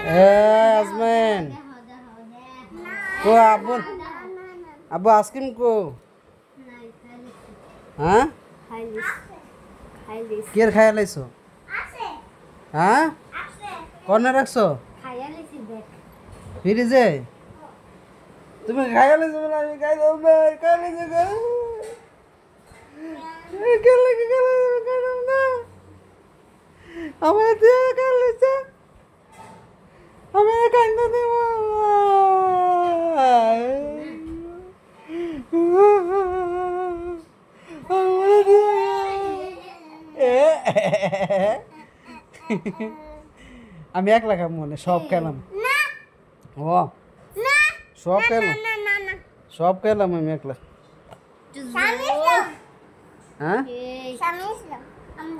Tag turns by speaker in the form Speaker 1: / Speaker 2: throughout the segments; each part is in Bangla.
Speaker 1: আজমেন কো আব্বু আব্বু আইসক্রিম কো হ্যাঁ কের খাইয়া লাইছো হ্যাঁ কর্নে রাখছো ফ্রিজে তুমি খাইয়া লাইছো বলে আমি খাই দাও না খাই লাইছো আমার দিয়ে খাই লাইছো আমার কান্না দেব আমি একলা খাম মনে সব খেলাম ও সব খেলাম সব খেলাম আমি একলা হ্যাঁ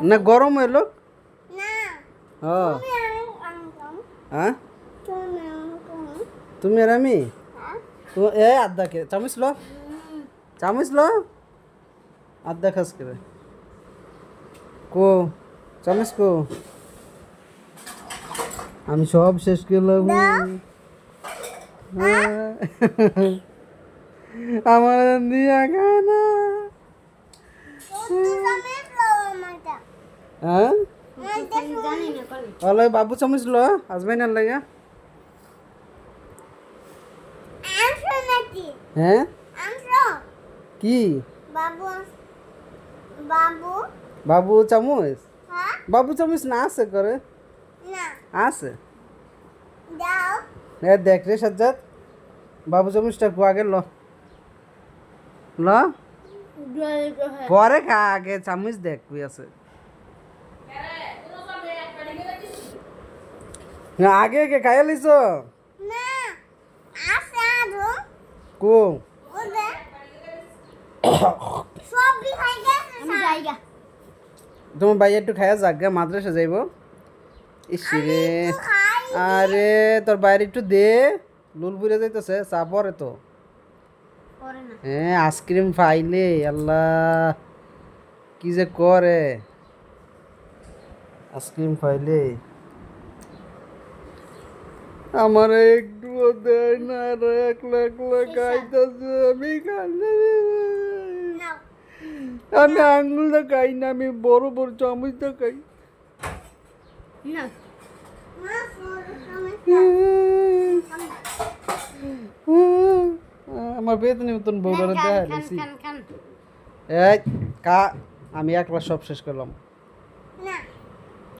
Speaker 1: না গরম হইলো হ্যাঁ তুমি আর আমি এ আধা কে চামচ লো আধা খাস করে কো চামচ কো আমি সব শেষ করলাম আমার দিয়া খানা হ্যাঁ হলো বাবু চামচ লো আজমাইন আর লাগা হ্যাঁ কি বাবু চামচ বাবু চামচ না আছে করে আছে দেখ রে সাজ্জাদ বাবু চামচটা আগে ল ল পরে খা আগে চামচ দেখ কই আছে আগে কে খাইয়া লিছো কো তোমার ভাই একটু খাইয়া জাগা মাদ্রাসা যাইব ইসরে আরে তোর বাইরে একটু দে লুল বুড়ে যাইতেছে চা পরে তো হ্যাঁ আইসক্রিম ফাইলে আল্লাহ কি যে করে আইসক্রিম ফাইলে আমার একটু দেয় না একলা একলা খাইতেছে আমি আমি আঙুলটা খাই না আমি বড় বড় চামচটা খাই আমার বেতন মতন বউরা দেখাইছি এই কা আমি একলা সব শেষ করলাম